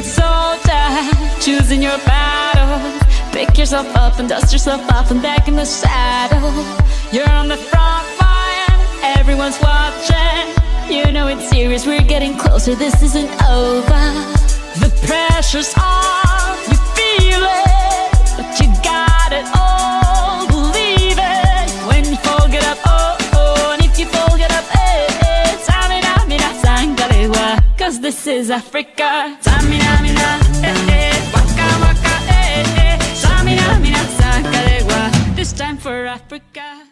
foot soldier, choosing your battle. Pick yourself up and dust yourself off and back in the saddle. You're on the front line, everyone's watching. You know it's serious, we're getting closer, this isn't over. The pressure's on, you feel it, but you got it all, believe it. When you fall, get up, oh, oh, and if you fall, get up, eh, eh. Samina, mina, sangalewa, cause this is Africa. Samina, mina, eh, eh, waka, waka, eh, eh. Samina, mina, sangalewa, this time for Africa.